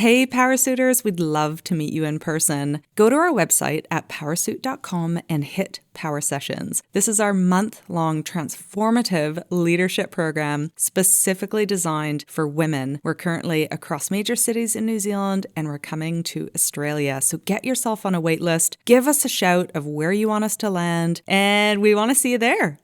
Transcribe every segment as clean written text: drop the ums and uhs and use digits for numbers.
Hey, Powrsuitors, we'd love to meet you in person. Go to our website at powrsuit.com and hit Power Sessions. This is our month-long transformative leadership program specifically designed for women. We're currently across major cities in New Zealand and we're coming to Australia. So get yourself on a wait list, give us a shout of where you want us to land, and we want to see you there.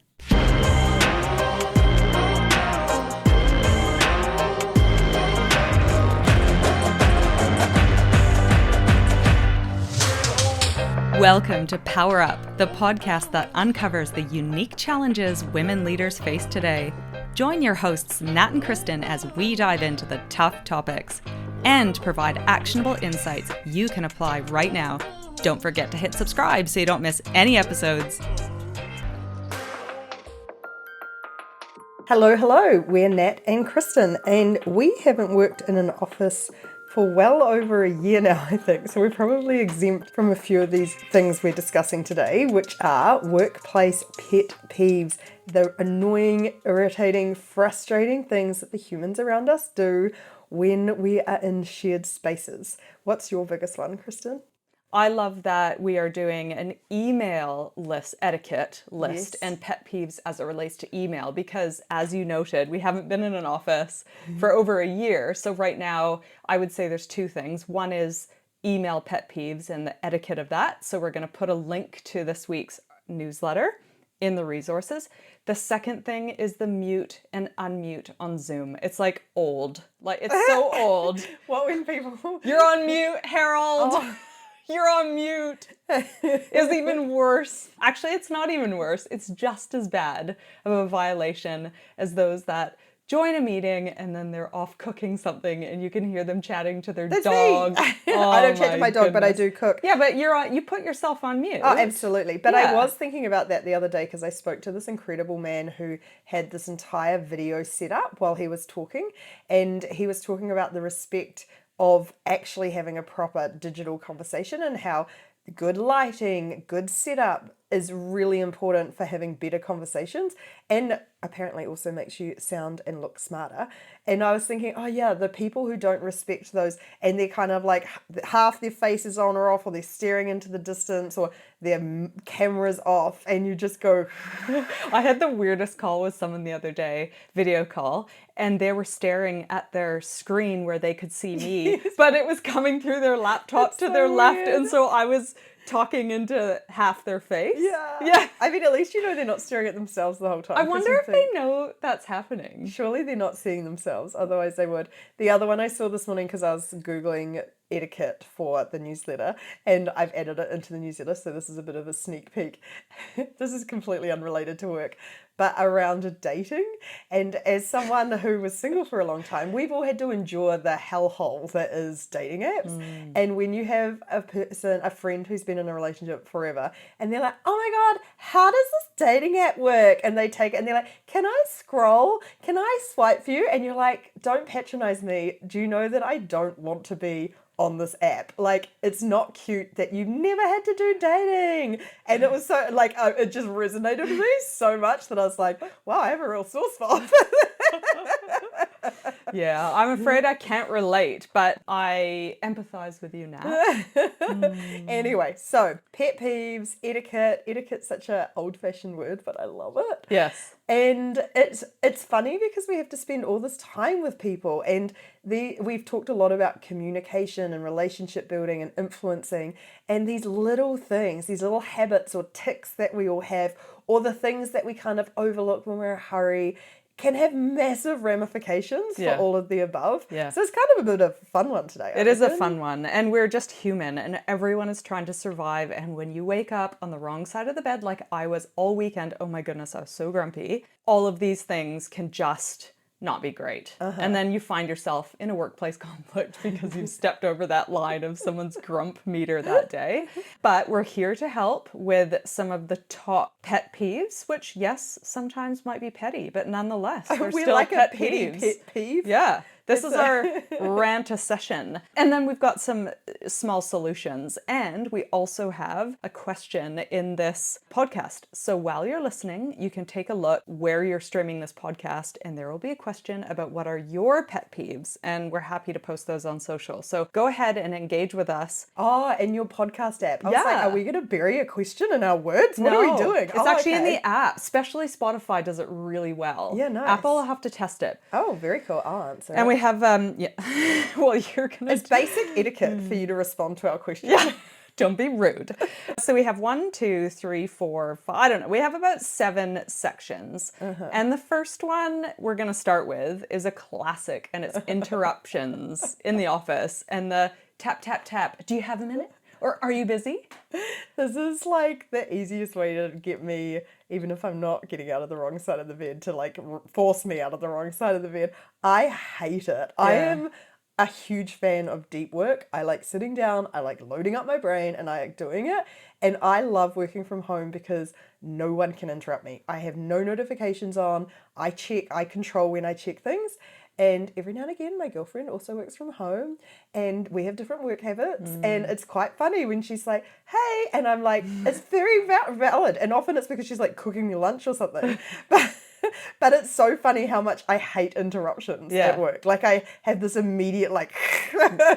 Welcome to Power Up, the podcast that uncovers the unique challenges women leaders face today. Join your hosts, Nat and Kristen, as we dive into the tough topics and provide actionable insights you can apply right now. Don't forget to hit subscribe so you don't miss any episodes. Hello, we're Nat and Kristen, and we haven't worked in an office for well over a year now, I think, so we're probably exempt from a few of these things we're discussing today, which are workplace pet peeves, the annoying, irritating, frustrating things that the humans around us do when we are in shared spaces. What's your biggest one, Kristen? I love that we are doing an email list, etiquette list, Yes. and pet peeves as it relates to email, because as you noted, we haven't been in an office for over a year. So right now, I would say there's two things. One is email pet peeves and the etiquette of that. So we're going to put a link to this week's newsletter in the resources. The second thing is the mute and unmute on Zoom. It's like old. Like it's so old. What when people... You're on mute, Harold. Oh. You're on mute. Is even worse. Actually, it's not even worse. It's just as bad of a violation as those that join a meeting and then they're off cooking something and you can hear them chatting to their dog. Oh, I don't chat to my dog, but I goodness. do cook. Yeah, but you put yourself on mute. Oh, absolutely. But Yeah. I was thinking about that the other day because I spoke to this incredible man who had this entire video set up while he was talking, and he was talking about the respect of actually having a proper digital conversation and how good lighting, good setup is really important for having better conversations, and apparently also makes you sound and look smarter. And I was thinking, oh yeah, the people who don't respect those and they're kind of like half their face is on or off, or they're staring into the distance, or their camera's off, and you just go... I had the weirdest call with someone the other day, video call, and they were staring at their screen where they could see me, but it was coming through their laptop That's to so their left, weird. and so I was talking into half their face. Yeah. I mean, at least you know they're not staring at themselves the whole time. I wonder if they know that's happening. Surely they're not seeing themselves, otherwise they would. The other one I saw this morning, because I was Googling etiquette for the newsletter, and I've added it into the newsletter, so this is a bit of a sneak peek. This is completely unrelated to work, but around dating. And as someone who was single for a long time, we've all had to endure the hellhole that is dating apps. And when you have a friend who's been in a relationship forever, and they're like, oh my God, how does this dating app work? And they take it and they're like, can I scroll? Can I swipe for you? And you're like, don't patronize me. Do you know that I don't want to be on this app? Like, it's not cute that you never had to do dating. And it was so, like, it just resonated with me so much that I was like, wow, I have a real sore spot. Yeah, I'm afraid I can't relate, but I empathize with you now. Anyway, so pet peeves, etiquette. Etiquette's such an old-fashioned word, but I love it. Yes. And it's funny because we have to spend all this time with people, and we've talked a lot about communication and relationship building and influencing, and these little things, these little habits or tics that we all have, or the things that we kind of overlook when we're in a hurry, can have massive ramifications for all of the above. Yeah. So it's kind of a bit of a fun one today. It is a fun one, and we're just human, and everyone is trying to survive, and when you wake up on the wrong side of the bed, like I was all weekend, oh my goodness, I was so grumpy, all of these things can just not be great. And then you find yourself in a workplace conflict because you've stepped over that line of someone's grump meter that day. But we're here to help with some of the top pet peeves, which, yes, sometimes might be petty, but nonetheless, they're we still like pet a petty peeves. pet peeve. Yeah. This is our rant session. And then we've got some small solutions. And we also have a question in this podcast. So while you're listening, you can take a look where you're streaming this podcast, and there will be a question about what are your pet peeves. And we're happy to post those on social. So go ahead and engage with us. Oh, in your podcast app. I was like, are we going to bury a question in our words? What No, are we doing? It's actually in the app, especially Spotify does it really well. Yeah, nice. Apple, I'll have to test it. Oh, very cool. I'll answer. And we have, well, you're going to... It's basic etiquette for you to respond to our question. Yeah. Don't be rude. So we have 1, 2, 3, 4, 5, I don't know. We have about 7 sections. And the first one we're going to start with is a classic, and it's interruptions in the office. And the tap, tap, tap. Do you have a minute? Or are you busy? This is like the easiest way to get me, even if I'm not getting out of the wrong side of the bed, to like force me out of the wrong side of the bed. I hate it. I am a huge fan of deep work. I like sitting down, I like loading up my brain, and I like doing it. And I love working from home because no one can interrupt me. I have no notifications on. I control when I check things. And every now and again, my girlfriend also works from home, and we have different work habits. And it's quite funny when she's like, hey, and I'm like, it's very valid. And often it's because she's like cooking me lunch or something. But it's so funny how much I hate interruptions at work. Like I have this immediate like...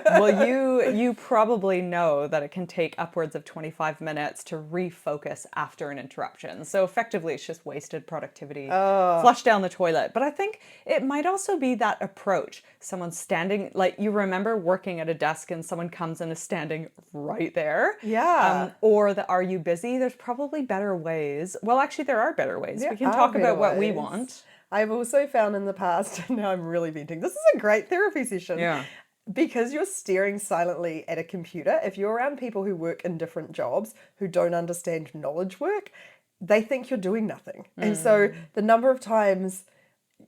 Well, you probably know that it can take upwards of 25 minutes to refocus after an interruption. So effectively, it's just wasted productivity, flush down the toilet. But I think it might also be that approach. Someone standing, like you remember working at a desk and someone comes and is standing right there. Yeah. Or the are you busy? There's probably better ways. Well, actually, there are better ways. There we can are talk better about what we ways. want. I've also found in the past, now I'm really venting, this is a great therapy session. Yeah. Because you're staring silently at a computer, if you're around people who work in different jobs, who don't understand knowledge work, they think you're doing nothing. And so the number of times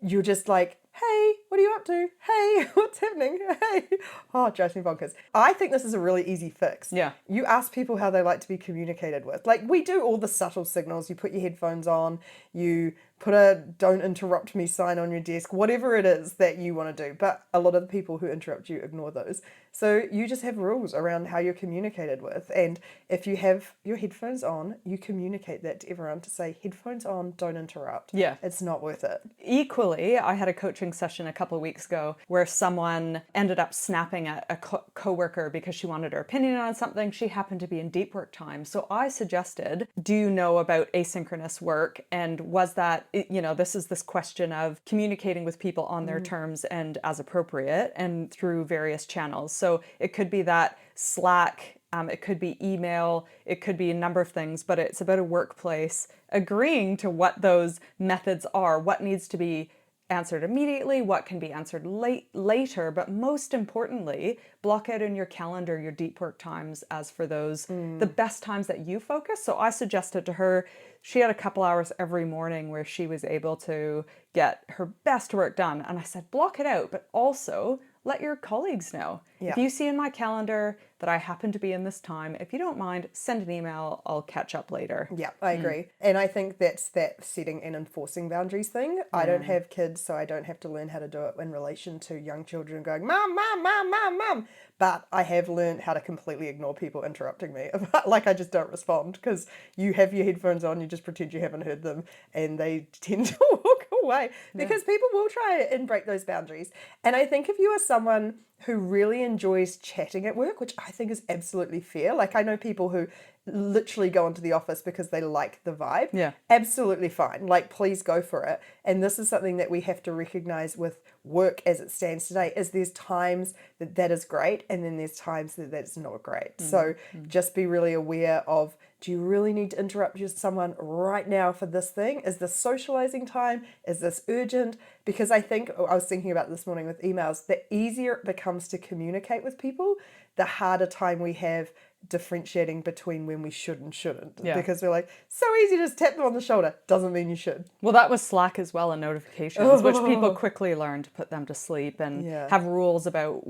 you're just like, hey, what are you up to? Hey, what's happening? Hey. Oh, it drives me bonkers. I think this is a really easy fix. Yeah. You ask people how they like to be communicated with. Like we do all the subtle signals. You put your headphones on, you put a don't interrupt me sign on your desk, whatever it is that you want to do. But a lot of the people who interrupt you ignore those. So you just have rules around how you're communicated with. And if you have your headphones on, you communicate that to everyone to say, headphones on, don't interrupt. Yeah. It's not worth it. Equally, I had a coaching session a couple of weeks ago where someone ended up snapping at a coworker because she wanted her opinion on something. She happened to be in deep work time. So I suggested, do you know about asynchronous work? And was that, this is this question of communicating with people on their terms and as appropriate and through various channels. So it could be that Slack, it could be email, it could be a number of things, but it's about a workplace agreeing to what those methods are, what needs to be answered immediately, what can be answered later, but most importantly, block out in your calendar your deep work times as for those, the best times that you focus. So I suggested to her, she had a couple hours every morning where she was able to get her best work done. And I said, block it out, but also let your colleagues know. Yeah. If you see in my calendar that I happen to be in this time, if you don't mind, send an email. I'll catch up later. Yeah, I agree. And I think that's that setting and enforcing boundaries thing. I don't have kids, so I don't have to learn how to do it in relation to young children going, mom, mom, mom, mom, mom. But I have learned how to completely ignore people interrupting me. Like I just don't respond because you have your headphones on, you just pretend you haven't heard them, and they tend to walk away because people will try and break those boundaries. And I think if you are someone who really enjoys chatting at work, which I think is absolutely fair. Like I know people who literally go into the office because they like the vibe. Yeah. Absolutely fine. Like please go for it. And this is something that we have to recognize with work as it stands today is there's times that is great and then there's times that's not great. So just be really aware of, do you really need to interrupt someone right now for this thing? Is this socializing time? Is this urgent? Because I think, I was thinking about this morning with emails, the easier it becomes to communicate with people, the harder time we have differentiating between when we should and shouldn't. Yeah. Because we're like, so easy to just tap them on the shoulder. Doesn't mean you should. Well, that was Slack as well, and notifications, which people quickly learned to put them to sleep and have rules about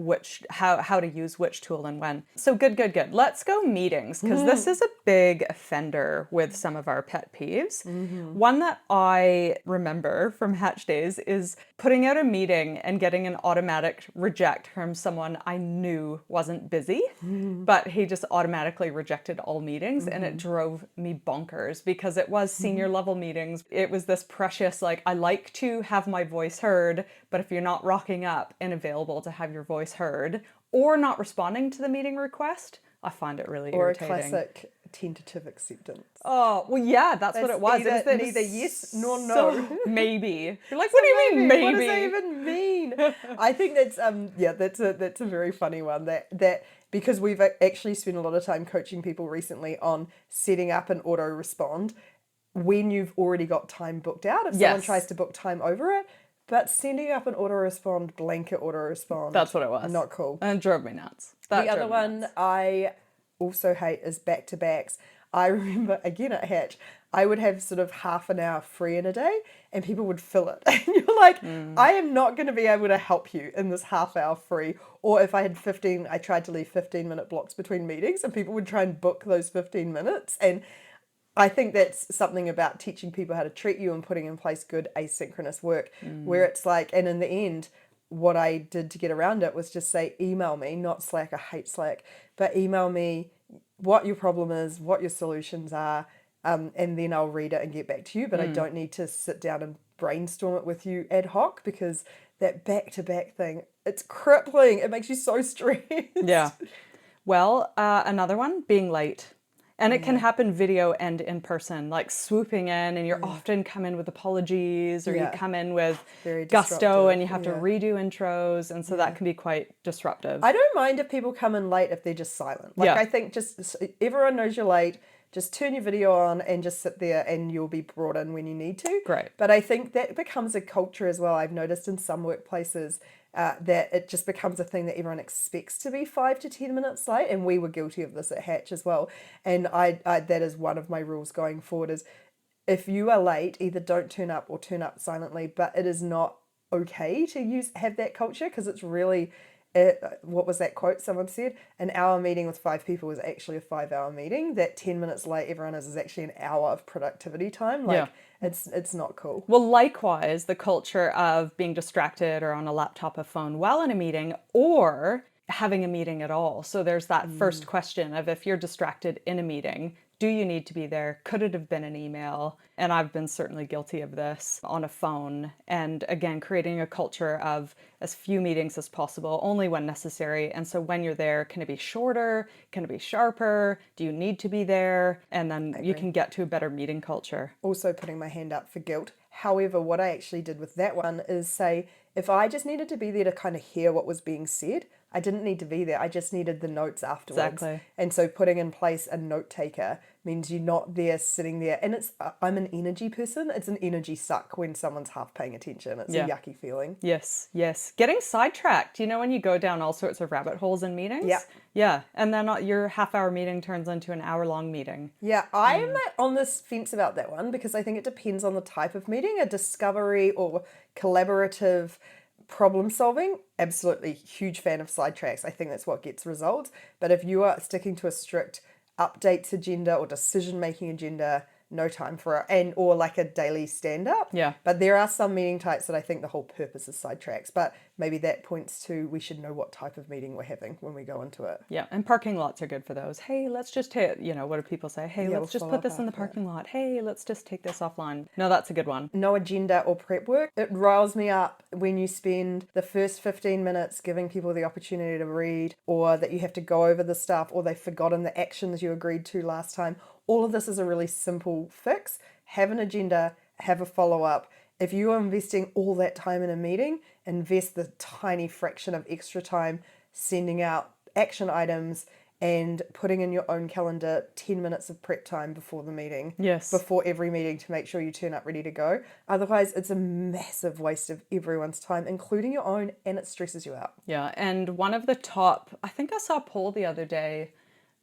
how to use which tool and when. So good. Let's go meetings, because this is a big offender with some of our pet peeves. One that I remember from Hatch days is putting out a meeting and getting an automatic reject from someone I knew wasn't busy, but he just automatically rejected all meetings, and it drove me bonkers because it was senior level meetings. It was this precious, like, I like to have my voice heard, but if you're not rocking up and available to have your voice heard or not responding to the meeting request, I find it really irritating. Or a classic tentative acceptance. Oh, well, yeah, that's what it was. Either, it was neither yes nor no. So, maybe. You're like, what do you mean, maybe? What does that even mean? I think that's that's a very funny one. That because we've actually spent a lot of time coaching people recently on setting up an auto respond when you've already got time booked out. If someone tries to book time over it. But sending up an auto-respond, blanket auto-respond. That's what it was. Not cool. And it drove me nuts. The other one I also hate is back-to-backs. I remember, again at Hatch, I would have sort of half an hour free in a day and people would fill it. And you're like, I am not going to be able to help you in this half hour free. Or if I had I tried to leave 15-minute blocks between meetings and people would try and book those 15 minutes. And I think that's something about teaching people how to treat you and putting in place good asynchronous work where it's like, and in the end, what I did to get around it was just say, email me, not Slack. I hate Slack, but email me what your problem is, what your solutions are, and then I'll read it and get back to you. But I don't need to sit down and brainstorm it with you ad hoc, because that back-to-back thing, it's crippling. It makes you so stressed. Yeah. Well, another one, being late. And it can happen video and in person, like swooping in, and you're often come in with apologies, or you come in with gusto and you have to redo intros. And so that can be quite disruptive. I don't mind if people come in late if they're just silent. Like, I think just everyone knows you're late. Just turn your video on and just sit there and you'll be brought in when you need to. Great. But I think that becomes a culture as well. I've noticed in some workplaces that it just becomes a thing that everyone expects to be 5 to 10 minutes late. And we were guilty of this at Hatch as well. And I that is one of my rules going forward is if you are late, either don't turn up or turn up silently. But it is not okay to have that culture, because it's really... what was that quote someone said? An hour meeting with 5 people is actually a 5-hour meeting. That 10 minutes late everyone is actually an hour of productivity time. Like, it's not cool. Well, likewise, the culture of being distracted or on a laptop or phone while in a meeting, or having a meeting at all. So there's that first question of, if you're distracted in a meeting, do you need to be there? Could it have been an email? And I've been certainly guilty of this on a phone. And again, creating a culture of as few meetings as possible, only when necessary. And so when you're there, can it be shorter? Can it be sharper? Do you need to be there? And then you can get to a better meeting culture. Also putting my hand up for guilt. However, what I actually did with that one is say, if I just needed to be there to kind of hear what was being said, I didn't need to be there. I just needed the notes afterwards. Exactly. And so putting in place a note taker means you're not there sitting there. And I'm an energy person. It's an energy suck when someone's half paying attention. It's a yucky feeling. Yes. Getting sidetracked. You know, when you go down all sorts of rabbit holes in meetings? Yeah. Yeah. And then your half-hour meeting turns into an hour-long meeting. Yeah, I'm on this fence about that one, because I think it depends on the type of meeting. A discovery or collaborative problem solving, absolutely huge fan of sidetracks. I think that's what gets results. But if you are sticking to a strict updates agenda or decision making agenda, no time for it, or like a daily stand up. Yeah. But there are some meeting types that I think the whole purpose is sidetracks. But maybe that points to we should know what type of meeting we're having when we go into it. Yeah, and parking lots are good for those. Hey, let's just hit, what do people say? Hey, let's just put this in the parking lot. Hey, let's just take this offline. No, that's a good one. No agenda or prep work. It riles me up when you spend the first 15 minutes giving people the opportunity to read, or that you have to go over the stuff, or they've forgotten the actions you agreed to last time. All of this is a really simple fix. Have an agenda, have a follow-up. If you are investing all that time in a meeting, invest the tiny fraction of extra time sending out action items and putting in your own calendar 10 minutes of prep time before the meeting. Yes. Before every meeting, to make sure you turn up ready to go. Otherwise, it's a massive waste of everyone's time, including your own, and it stresses you out. Yeah, and one of the top, I think I saw a poll the other day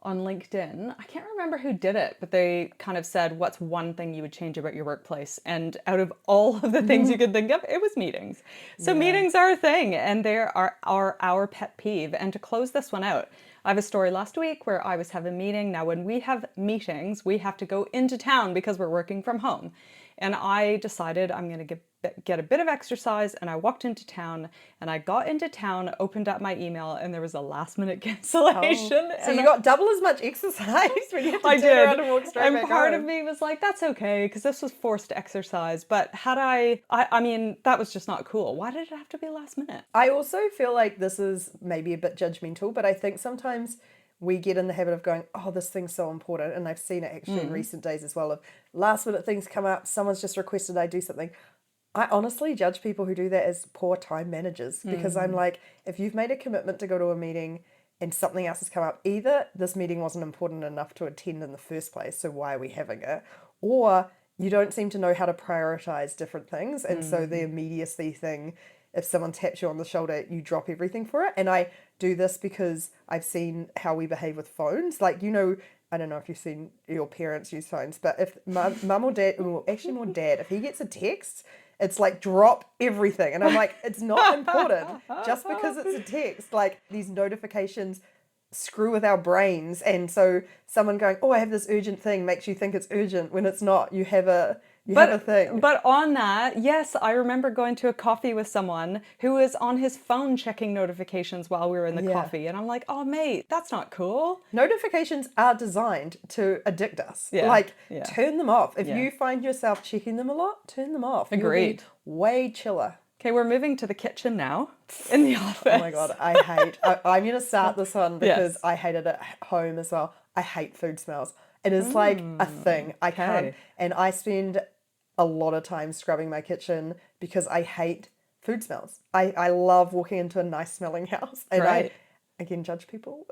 on LinkedIn. I can't remember who did it, but they kind of said, what's one thing you would change about your workplace? And out of all of the things you could think of, it was meetings. So meetings are a thing, and they are our pet peeve. And to close this one out, I have a story last week where I was having a meeting. Now, when we have meetings, we have to go into town because we're working from home. And I decided I'm going to get a bit of exercise, and I walked into town, and I got into town, opened up my email, and there was a last minute cancellation. So you got double as much exercise when you had to I turn around did. and walk straight And back part home. of me was like, that's okay, because this was forced exercise. But had I mean, that was just not cool. Why did it have to be last minute? I also feel like this is maybe a bit judgmental, but I think sometimes we get in the habit of going, oh, this thing's so important. And I've seen it actually in recent days as well, of last minute things come up, someone's just requested I do something. I honestly judge people who do that as poor time managers, because I'm like, if you've made a commitment to go to a meeting and something else has come up, either this meeting wasn't important enough to attend in the first place, so why are we having it? Or you don't seem to know how to prioritize different things. And so the immediacy thing, if someone taps you on the shoulder, you drop everything for it. And I do this because I've seen how we behave with phones. Like, I don't know if you've seen your parents use phones, but if mum or dad, or actually more dad, if he gets a text, it's like drop everything. And I'm like, it's not important just because it's a text. Like, these notifications screw with our brains. And so someone going, oh, I have this urgent thing, makes you think it's urgent when it's not. You have a thing. But on that, yes, I remember going to a coffee with someone who was on his phone checking notifications while we were in the coffee. And I'm like, oh, mate, that's not cool. Notifications are designed to addict us. Turn them off. If you find yourself checking them a lot, turn them off. Agreed. You'll be way chiller. Okay, we're moving to the kitchen now in the office. Oh my God, I'm going to start this one because I hate it at home as well. I hate food smells. It is like a thing. I can't. And I spend a lot of time scrubbing my kitchen because I hate food smells. I love walking into a nice smelling house, and I again judge people.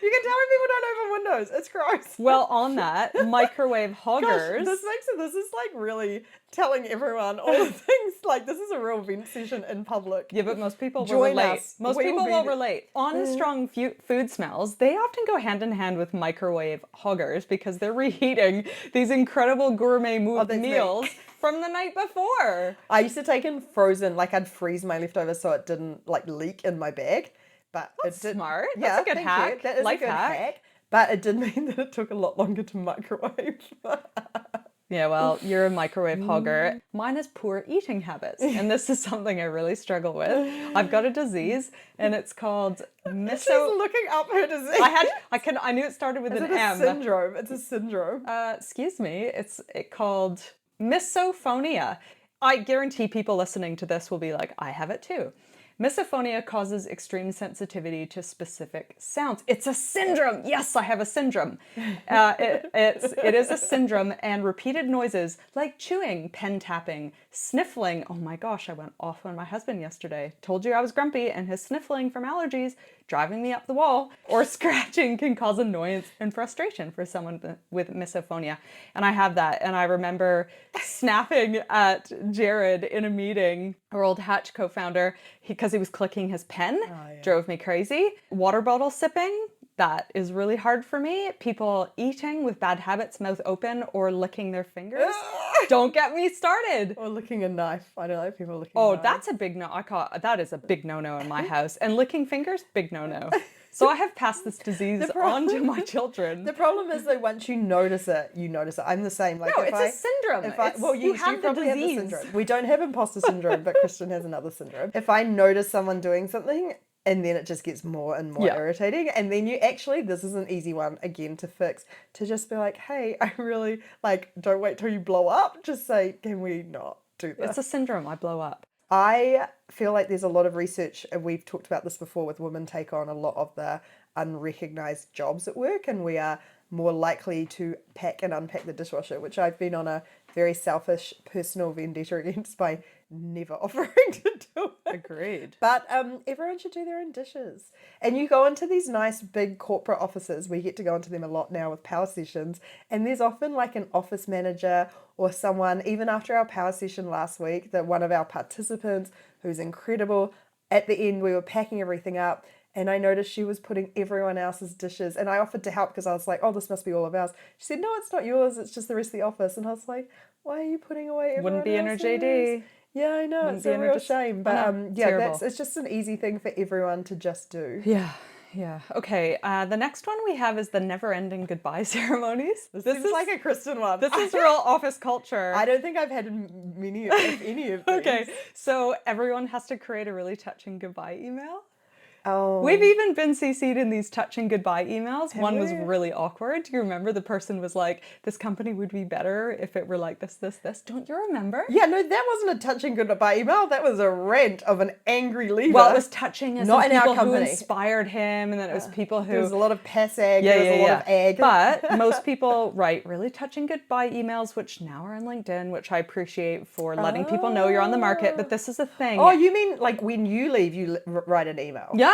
You can tell when people don't open windows. It's gross. Well, on that, microwave hoggers. Gosh, this is like really telling everyone all the things. Like, this is a real vent session in public. Yeah, but most people will Join relate. us. Most We people will will be- relate. On strong food smells, they often go hand in hand with microwave hoggers because they're reheating these incredible gourmet meals from the night before. I used to take in frozen, like I'd freeze my leftovers so it didn't like leak in my bag. But That's it did, smart. Yeah, That's a good thank hack. you. That is Life a good hack. But it did mean that it took a lot longer to microwave. Yeah, well, you're a microwave hogger. Mine is poor eating habits, and this is something I really struggle with. I've got a disease, and it's called She's looking up her disease. I knew it started with Is an it a M. syndrome? It's a syndrome. Excuse me. It's called misophonia. I guarantee people listening to this will be like, I have it too. Misophonia causes extreme sensitivity to specific sounds. It's a syndrome. Yes, I have a syndrome. It is a syndrome, and repeated noises like chewing, pen tapping, sniffling. Oh my gosh, I went off on my husband yesterday. Told you I was grumpy, and his sniffling from allergies driving me up the wall, or scratching can cause annoyance and frustration for someone with misophonia. And I have that. And I remember snapping at Jared in a meeting, our old Hatch co-founder, because he was clicking his pen. Drove me crazy. Water bottle sipping, that is really hard for me. People eating with bad habits, mouth open, or licking their fingers. Don't get me started. Or licking a knife. I don't like people licking Oh, knives. that's a big no. That is a big no-no in my house. And licking fingers, big no-no. So I have passed this disease on to my children. The problem is, though, once you notice it, you notice it. I'm the same. Like, No, if it's I, a syndrome. If I, well, you yes, have you the probably have the disease. syndrome. We don't have imposter syndrome, but Kristen has another syndrome. If I notice someone doing something, and then it just gets more and more irritating, and then you actually, this is an easy one again to fix, to just be like, hey, I really, like, don't wait till you blow up. Just say, can we not do this? It's a syndrome. I blow up. I feel like there's a lot of research, and we've talked about this before, with women take on a lot of the unrecognized jobs at work, and we are more likely to pack and unpack the dishwasher, which I've been on a very selfish personal vendetta against by never offering to do it. Agreed. But everyone should do their own dishes. And you go into these nice big corporate offices. We get to go into them a lot now with power sessions. And there's often like an office manager or someone, even after our power session last week, that one of our participants who's incredible, at the end we were packing everything up and I noticed she was putting everyone else's dishes, and I offered to help because I was like, oh, this must be all of ours. She said, no, it's not yours, it's just the rest of the office. And I was like, why are you putting away everyone Wouldn't be in her else's? JD. Yeah, I know, Wouldn't it's be a in her real just- shame. I But know, yeah, terrible. it's just an easy thing for everyone to just do. Yeah. Yeah. Okay. The next one we have is the never-ending goodbye ceremonies. This seems like a Kristen one. This is real office culture. I don't think I've had many, if any of these. Okay. So everyone has to create a really touching goodbye email. Oh. We've even been CC'd in these touching goodbye emails. One was we? really awkward. Do you remember the person was like, this company would be better if it were like this, this, this. Don't you remember? Yeah, no, that wasn't a touching goodbye email. That was a rant of an angry leaver. Well, it was touching as Not in in our people who company. inspired him, and then it was people who... There was a lot of passag, there was a lot of ag. But most people write really touching goodbye emails, which now are on LinkedIn, which I appreciate for letting people know you're on the market, but this is a thing. Oh, you mean like when you leave, you write an email? Yeah.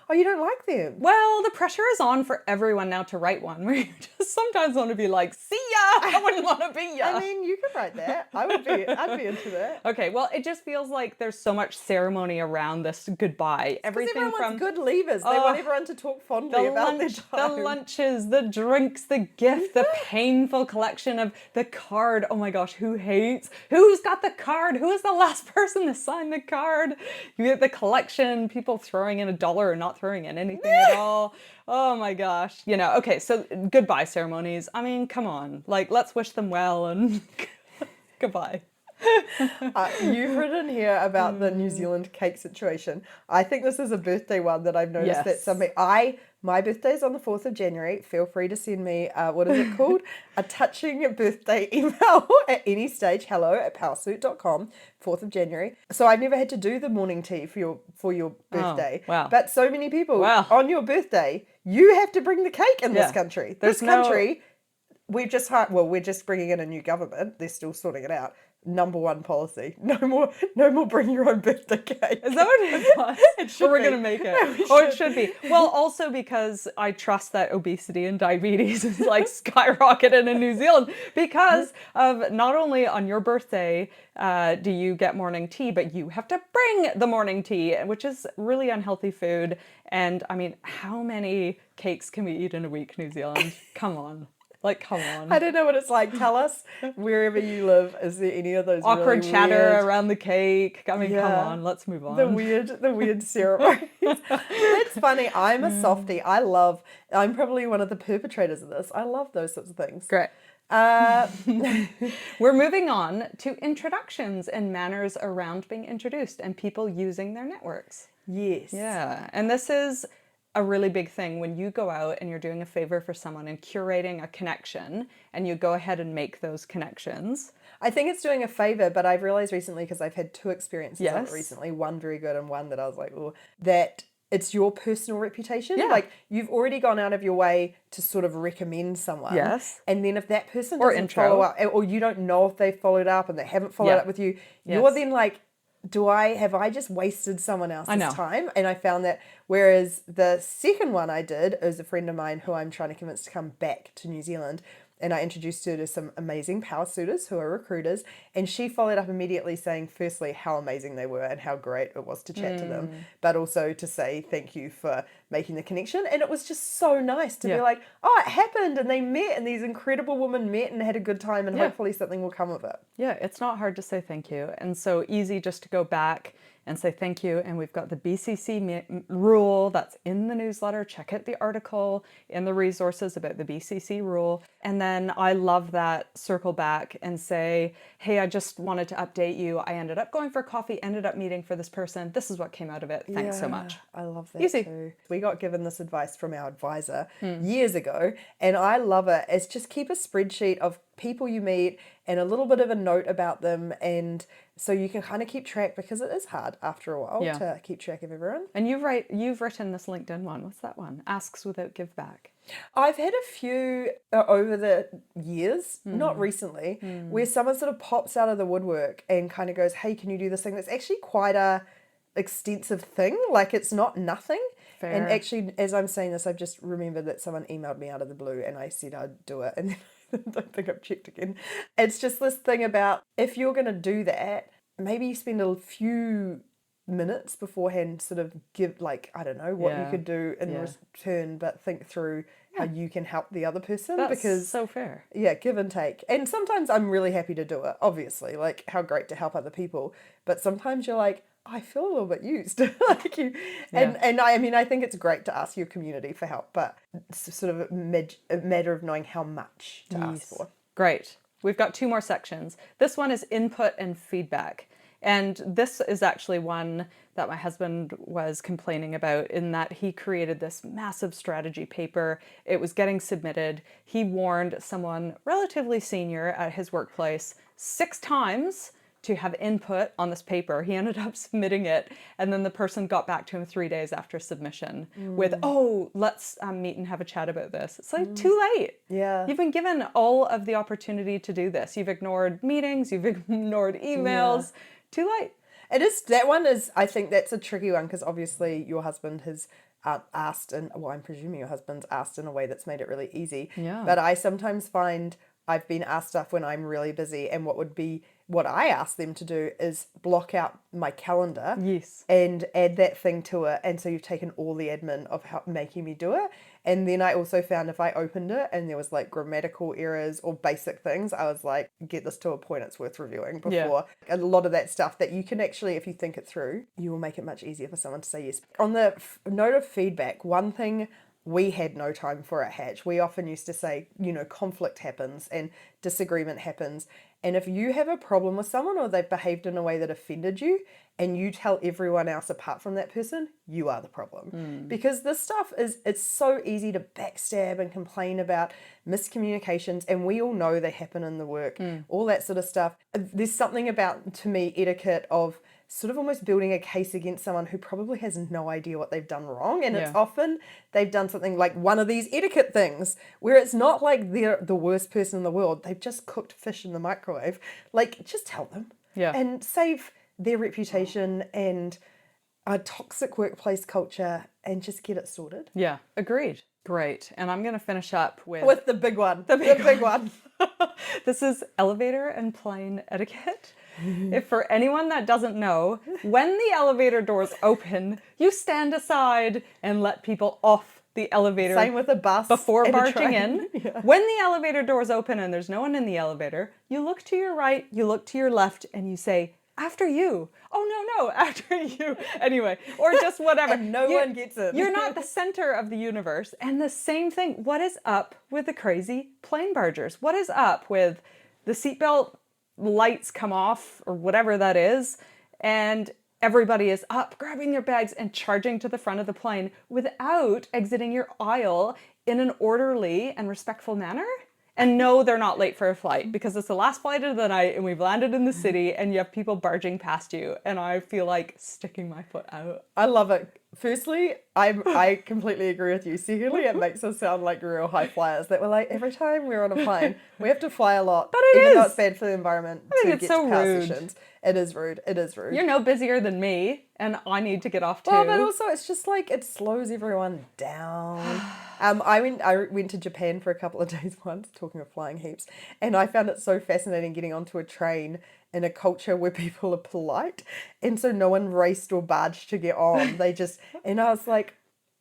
Oh, you don't like them? Well, the pressure is on for everyone now to write one where you just sometimes want to be like, see ya, I wouldn't want to be ya. I mean, you could write that. I'd be into that. Okay, well, it just feels like there's so much ceremony around this goodbye. Everything everyone from wants good leavers. They want everyone to talk fondly about their time. the lunches, the drinks, the gift, the painful collection of the card. Oh my gosh, who's got the card? Who is the last person to sign the card? You get the collection, people throwing in $1 or not throwing in anything at all. Oh my gosh. Okay, so goodbye ceremonies. I mean, come on. Like, let's wish them well and goodbye. You've written here about the New Zealand cake situation. I think this is a birthday one that I've noticed that my birthday's on the 4th of January. Feel free to send me, what is it called? A touching birthday email at any stage. hello@powrsuit.com, 4th of January. So I've never had to do the morning tea for your birthday. Wow. But so many people on your birthday, you have to bring the cake in this country. We're just bringing in a new government. They're still sorting it out. Number one policy: no more bring your own birthday cake. Is that what it was? It should we're be. Gonna make it. It should be. Well, also because I trust that obesity and diabetes is like skyrocketing in New Zealand because of not only on your birthday do you get morning tea, but you have to bring the morning tea, which is really unhealthy food. And I mean, how many cakes can we eat in a week, New Zealand? Come on. Like, come on. I don't know what it's like. Tell us, wherever you live, is there any of those awkward really chatter weird... around the cake? I mean, come on, let's move on. The weird ceremonies. That's funny. I'm a softie. I'm probably one of the perpetrators of this. I love those sorts of things. Great. We're moving on to introductions and manners around being introduced and people using their networks. Yes. Yeah. And this is a really big thing when you go out and you're doing a favor for someone and curating a connection and you go ahead and make those connections. I think it's doing a favor, but I've realized recently, because I've had 2 experiences of it recently, one very good and one that I was like, oh, that it's your personal reputation. Yeah. Like, you've already gone out of your way to sort of recommend someone. Yes. And then if that person Or doesn't intro. follow up, or you don't know if they followed up and they haven't followed up with you, you're then like, have I just wasted someone else's time? And I found that, whereas the second one I did is a friend of mine who I'm trying to convince to come back to New Zealand, and I introduced her to some amazing Powrsuitors who are recruiters, and she followed up immediately saying, firstly, how amazing they were and how great it was to chat to them, but also to say thank you for making the connection. And it was just so nice to be like, oh, it happened, and they met, and these incredible women met and had a good time, and hopefully something will come of it. Yeah, it's not hard to say thank you, and so easy just to go back and say thank you. And we've got the BCC rule that's in the newsletter. Check out the article in the resources about the BCC rule. And then I love that circle back and say, hey, I just wanted to update you. I ended up going for coffee, ended up meeting for this person. This is what came out of it. Thanks so much. I love that Easy. too. We got given this advice from our advisor years ago, and I love it. It's just keep a spreadsheet of people you meet and a little bit of a note about them, and so you can kind of keep track, because it is hard after a while to keep track of everyone. And you've written this LinkedIn one. What's that one? Asks without give back. I've had a few over the years, not recently, where someone sort of pops out of the woodwork and kind of goes, hey, can you do this thing? That's actually quite a extensive thing. Like, it's not nothing. Fair. And actually, as I'm saying this, I've just remembered that someone emailed me out of the blue and I said I'd do it, and then I don't think I've checked again. It's just this thing about, if you're going to do that, maybe you spend a few minutes beforehand, sort of give, like, I don't know what you could do in return, but think through how you can help the other person. That's because so fair. Yeah, give and take. And sometimes I'm really happy to do it, obviously, like how great to help other people. But sometimes you're like, I feel a little bit used. like you, and I mean, I think it's great to ask your community for help, but it's sort of a matter of knowing how much to ask for. Great. We've got 2 more sections. This one is input and feedback. And this is actually one that my husband was complaining about, in that he created this massive strategy paper. It was getting submitted. He warned someone relatively senior at his workplace 6 times to have input on this paper. He ended up submitting it, and then the person got back to him 3 days after submission with, oh, let's meet and have a chat about this. It's like, too late. Yeah. You've been given all of the opportunity to do this. You've ignored meetings, you've ignored emails. Too late. It is, that one is, I think that's a tricky one, because obviously your husband has asked, and well, I'm presuming your husband's asked in a way that's made it really easy. Yeah. But I sometimes find I've been asked stuff when I'm really busy, and what I ask them to do is block out my calendar. Yes. And add that thing to it. And so you've taken all the admin of making me do it. And then I also found if I opened it and there was like grammatical errors or basic things, I was like, get this to a point it's worth reviewing before. Yeah. A lot of that stuff that you can actually, if you think it through, you will make it much easier for someone to say yes. On the note of feedback, one thing we had no time for at Hatch, we often used to say, conflict happens and disagreement happens. And if you have a problem with someone or they've behaved in a way that offended you, and you tell everyone else apart from that person, you are the problem. Because this stuff it's so easy to backstab and complain about miscommunications, and we all know they happen in the work, all that sort of stuff. There's something about, to me, etiquette of sort of almost building a case against someone who probably has no idea what they've done wrong. And it's often they've done something like one of these etiquette things where it's not like they're the worst person in the world. They've just cooked fish in the microwave. Like, just tell them. Yeah. And save their reputation and a toxic workplace culture and just get it sorted. Yeah, agreed. Great. And I'm going to finish up with the big one. The big one. This is elevator and plane etiquette. If for anyone that doesn't know, when the elevator doors open, you stand aside and let people off the elevator. Same with a bus. Before barging in. Yeah. When the elevator doors open and there's no one in the elevator, you look to your right, you look to your left, and you say, after you. Oh, no, after you. Anyway, or just whatever. And no one gets it. You're not the center of the universe. And the same thing, what is up with the crazy plane bargers? What is up with the seatbelt lights come off, or whatever that is, and everybody is up, grabbing their bags and charging to the front of the plane without exiting your aisle in an orderly and respectful manner? And no, they're not late for a flight, because it's the last flight of the night and we've landed in the city and you have people barging past you, and I feel like sticking my foot out. I love it. Firstly, I completely agree with you. Secondly, it makes us sound like real high flyers, that we're like, every time we're on a plane, we have to fly a lot. But even though it's bad for the environment I think to it's get so to power rude. sessions. It is rude. It is rude. You're no busier than me, and I need to get off too. Well, but also it's just like it slows everyone down. I went to Japan for a couple of days once, talking of flying heaps, and I found it so fascinating getting onto a train in a culture where people are polite, and so no one raced or barged to get on. They just, and I was like,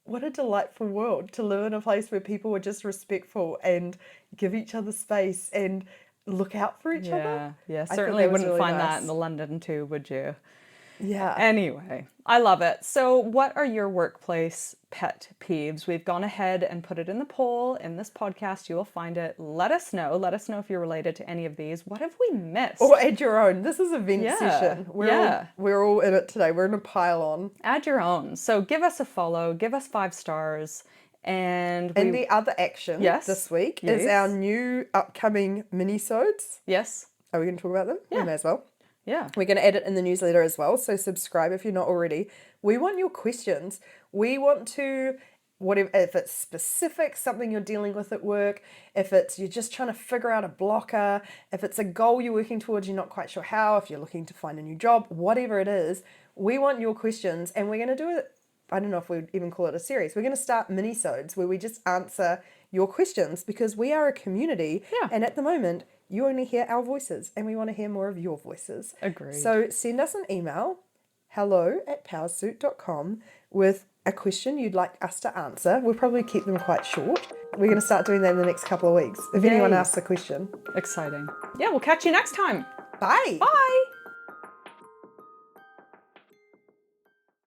what a delightful world to live in, a place where people were just respectful and give each other space and look out for each other. Yeah, certainly wouldn't really find that in the London too, would you? Yeah. Anyway, I love it. So what are your workplace pet peeves? We've gone ahead and put it in the poll in this podcast. You will find it. Let us know. Let us know if you're related to any of these. What have we missed? Or add your own. This is a vent session. We're all in it today. We're in a pile on. Add your own. So give us a follow. Give us 5 stars. And the other action this week is our new upcoming mini-sodes. Yes. Are we going to talk about them? Yeah. We may as well. Yeah. We're going to add it in the newsletter as well, so subscribe if you're not already. We want your questions. We want to, whatever, if it's specific, something you're dealing with at work, if it's you're just trying to figure out a blocker, if it's a goal you're working towards, you're not quite sure how, if you're looking to find a new job, whatever it is, we want your questions, and we're going to do it. I don't know if we'd even call it a series. We're going to start mini-sodes where we just answer your questions, because we are a community. Yeah. And at the moment, you only hear our voices, and we want to hear more of your voices. Agreed. So send us an email hello@powrsuit.com with a question you'd like us to answer. We'll probably keep them quite short. We're going to start doing that in the next couple of weeks. If anyone asks a question. Exciting. Yeah, we'll catch you next time. Bye. Bye.